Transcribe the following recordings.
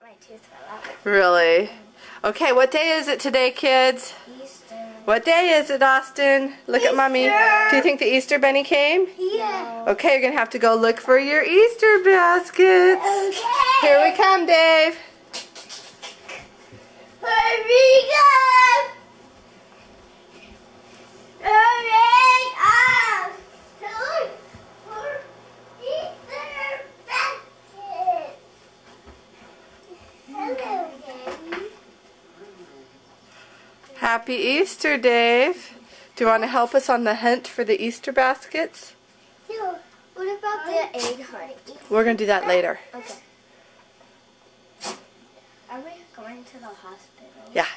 my tooth fell out. Really? Okay, what day is it today, kids? Easter. What day is it, Austin? Look at Mommy. Do you think the Easter bunny came? Yeah. Okay, you're going to have to go look for your Easter baskets. Okay. Here we come, Dave. Hurry up! Hurry up! To look for Easter baskets. Hello, Daddy. Happy Easter, Dave. Do you want to help us on the hunt for the Easter baskets? Yeah. What about the egg hunt? We're going to do that later. Okay. Are we going to the hospital? Yeah.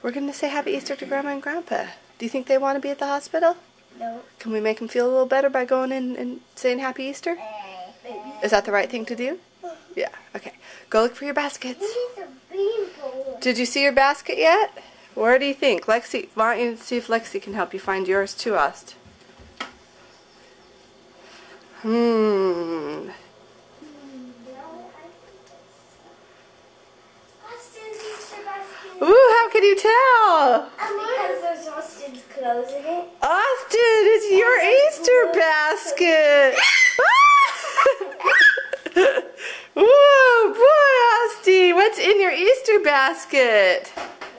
We're going to say Happy Easter to Grandma and Grandpa. Do you think they want to be at the hospital? No. Can we make them feel a little better by going in and saying Happy Easter? Maybe. Is that the right thing to do? Yeah. Okay. Go look for your baskets. Did you see your basket yet? Where do you think? Lexi, why don't you see if Lexi can help you find yours too, Ost? Ooh, how can you tell? Because there's Austin's clothes in it. Austin, it's your Easter basket. Whoa, boy, Austin, what's in your Easter basket?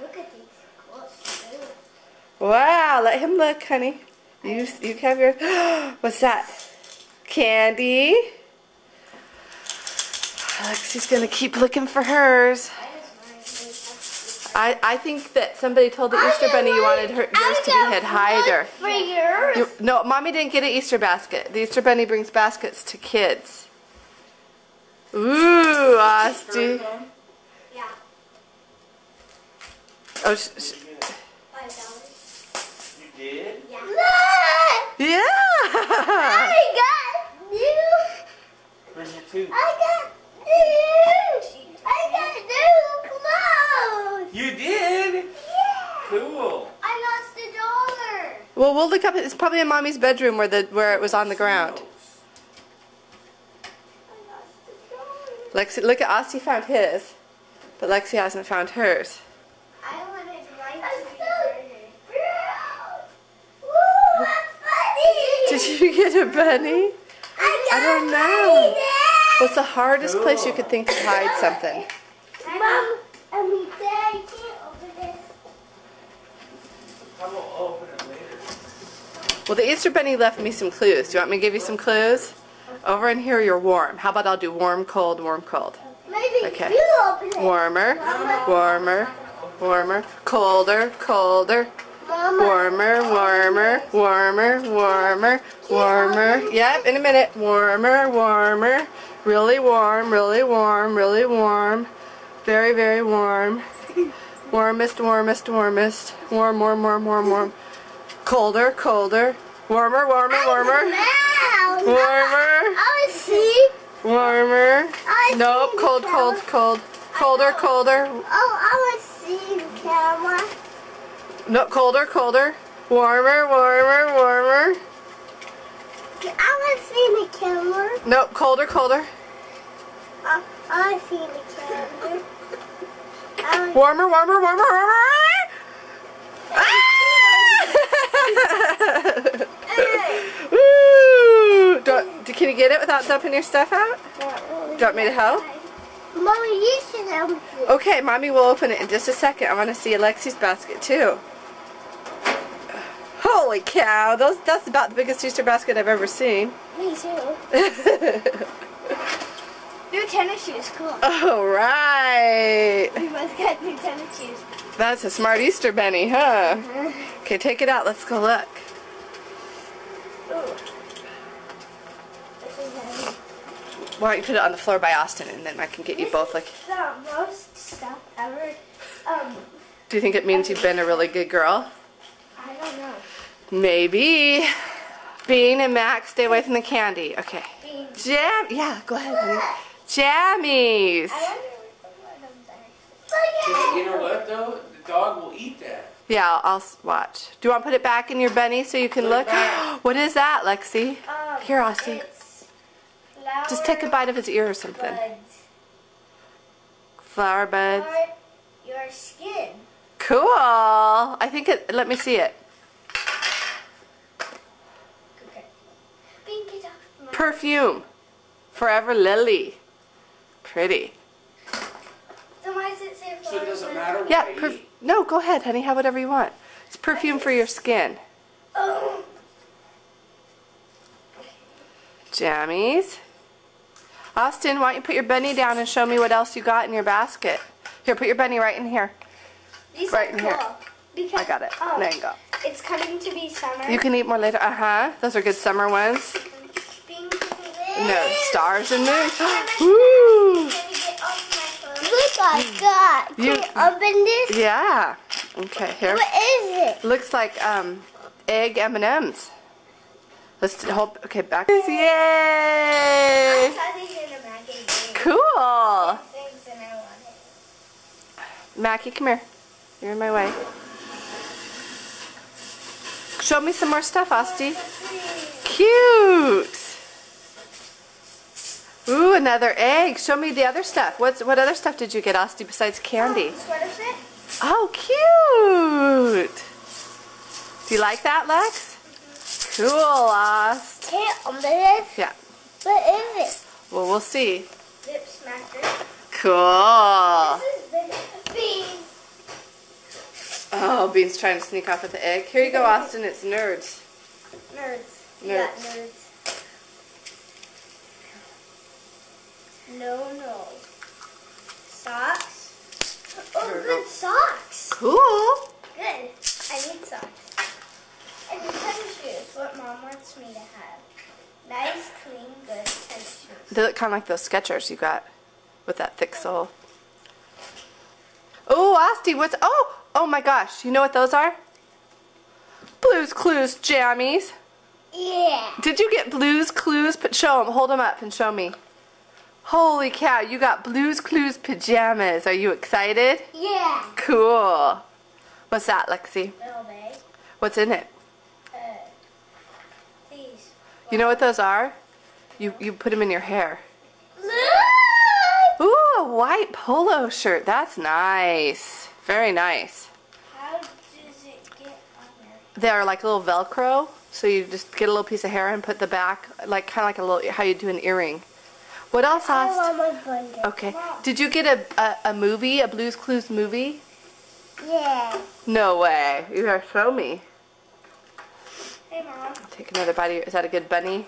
Look at these clothes too. Wow, let him look, honey. You have your. What's that? Candy. Alexi's gonna keep looking for hers. I think that somebody told the Easter bunny you wanted yours to be hider. For yours? No, Mommy didn't get an Easter basket. The Easter bunny brings baskets to kids. Ooh, Austin. Yeah. Oh, $5. You did? Yeah. Look! yeah. I got new. Where's your tooth? I got new clothes. You did? Yeah. Cool. I lost $1. Well, we'll look up. It's probably in Mommy's bedroom where it was on the ground. I lost $1. Lexi, look at Austin found his, but Lexi hasn't found hers. I wanted mine to be harder. Woo, a bunny! Did you get a bunny? I don't know. What's the hardest place you could think to hide something? Mom, Dad, I can't open this. I will open it later. Well, the Easter bunny left me some clues. Do you want me to give you some clues? Over in here, you're warm. How about I'll do warm, cold, warm, cold. Maybe Okay. you open it. Warmer, warmer, warmer, colder, colder. Mama. Warmer, warmer, warmer, warmer, warmer. Yep, in a minute. Warmer, warmer. Really warm, really warm, really warm. Very, very warm. Warmest, warmest, warmest. Warm, warm, warm, warm, warm. Colder, colder. Warmer, warmer, warmer. Warmer. I see. Warmer. I Nope, see cold, the cold, camera. cold. Colder, colder. Oh, I want to see the camera. No, colder, colder. Warmer, warmer, warmer. I want to see the camera. Nope, colder, colder. I want to see the camera. Warmer, warmer, warmer, warmer. Woo! Can you get it without dumping your stuff out? Do you want me to help? Mommy, you should help me. Okay, Mommy will open it in just a second. I want to see Alexi's basket too. Holy cow, that's about the biggest Easter basket I've ever seen. Me too. New tennis shoes, cool. All right. We both got new tennis shoes. That's a smart Easter bunny, huh? Okay, take it out. Let's go look. Ooh. This is heavy. Why don't you put it on the floor by Austin, and then I can get you both. Like, The most stuff ever. do you think it means you've been a really good girl? I don't know. Maybe. Bean and Max, stay away from the candy. Okay. Bean. Yeah, go ahead, honey. Jammies. I wonder what of them are. You know what though? The dog will eat that. Yeah, I'll watch. Do you want to put it back in your bunny so you can Put it look? back. What is that, Lexi? Here, Austin. It's flower Just take a bite of his ear or something. buds. Flower buds. Your skin. Cool. I think it, let me see it. Okay. Pink it off my Perfume. Forever Lily. Pretty. So why does it say So it doesn't matter what Yeah, I eat. no, go ahead, honey. Have whatever you want. It's perfume for your skin. Oh. Jammies. Austin, why don't you put your bunny down and show me what else you got in your basket? Here, put your bunny right in here. These Right are in cool. here. Because, I got it. There you go. It's coming to be summer. You can eat more later. Uh-huh. Those are good summer ones. Pink. No, stars and moons. Woo! Can you get off my phone? Look, I got. Can You- you open this? Yeah. Okay, here. What is it? Looks like egg M&Ms. Let's hold. Okay, back. Yay! Cool. Mackie, come here. You're in my way. Show me some more stuff, Asti. Cute. Ooh, another egg. Show me the other stuff. What other stuff did you get, Asti, besides candy? Sweater fit? Oh, cute. Do you like that, Lex? Cool, Ast. Can you open this? Yeah. What is it? Well, we'll see. Lip smacker. Cool. This is the bean. Oh, Bean's trying to sneak off with the egg. Here you go, Austin. It's Nerds. Nerds. Nerds. Yeah, nerds. No. Socks. Oh, good socks. Cool. Good. I need socks. And tennis shoes. What Mom wants me to have. Nice, clean, good tennis shoes. They look kind of like those Skechers you got with that thick sole. Oh, Asti, what's... Oh my gosh. You know what those are? Blue's Clues jammies. Yeah. Did you get Blue's Clues? Show them. Hold them up and show me. Holy cow, you got Blue's Clues pajamas. Are you excited? Yeah. Cool. What's that, Lexi? Little bag. What's in it? These. You know what those are? You put them in your hair. Look! Ooh, a white polo shirt. That's nice. Very nice. How does it get on there? They're like little Velcro. So you just get a little piece of hair and put the back, like kind of like a little, how you do an earring. What else, I Ast? want my bundle. Okay. Did you get a movie, a Blue's Clues movie? Yeah. No way. You gotta show me. Hey, Mom. Take another bite. Is that a good bunny?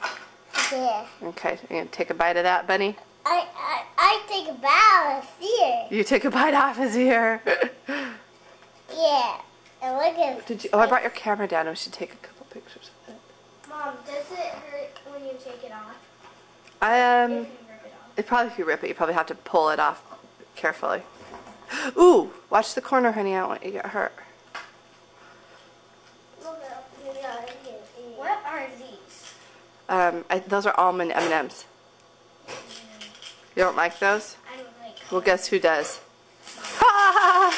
Yeah. Okay. You gonna take a bite of that, bunny? I think about here. You take a bite off his ear. Yeah. And look at. Did you? Oh, I brought your camera down. We should take a couple pictures of it. Mom, does it hurt when you take it off? If you rip it off. It probably if you rip it, you probably have to pull it off carefully. Ooh, watch the corner, honey. I don't want you to get hurt. What are these? Those are almond M&Ms. You don't like those? I don't like. Well, guess who does? Ha!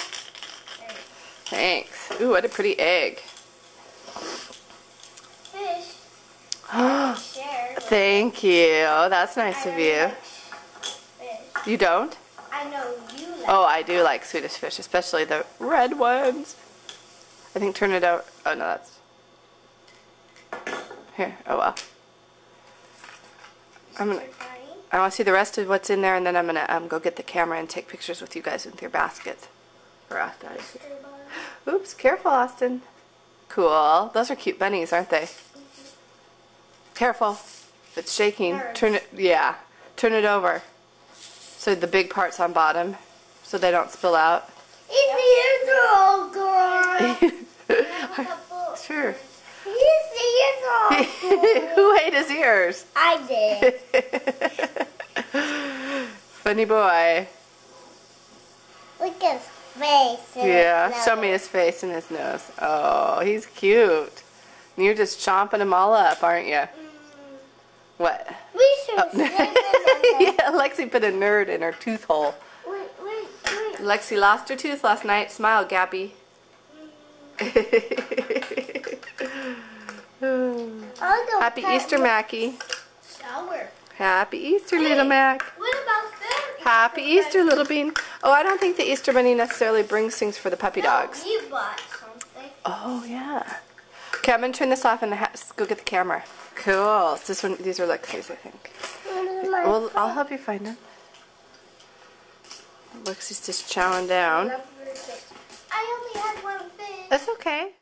Thanks. Ooh, what a pretty egg. Fish. Share. Thank you. That's nice of you. Fish. You don't? I know you like. Oh, I do like Swedish fish, especially the red ones. I think turn it out. Oh, no, that's... Here. Oh, well. I want to see the rest of what's in there, and then I'm going to go get the camera and take pictures with you guys with your baskets. Or Austin. Oops, careful, Austin. Cool. Those are cute bunnies, aren't they? Careful. If it's shaking, turn it, yeah. Turn it over. So the big part's on bottom, so they don't spill out. It's the all girl. Sure. He's the Who ate his ears? I did. Funny boy. Look at his face. and Yeah, his show me nose. his face and his nose. Oh, he's cute. You're just chomping them all up, aren't you? What? We should slip in there. Yeah, Lexi put a nerd in her tooth hole. Wait. Lexi lost her tooth last night. Smile, Gabby. I'll go Happy pet Easter, your Mackie. shower. Happy Easter, little Mac. What about that? Happy Easter, little bean. Oh, I don't think the Easter Bunny necessarily brings things for the puppy dogs. We bought something. Oh, yeah. Okay, I'm going to turn this off and go get the camera. Cool. So this one, these are Lexi's, I think. Well, I'll help you find them. Lexi's just chowing down. I only had one thing. That's okay.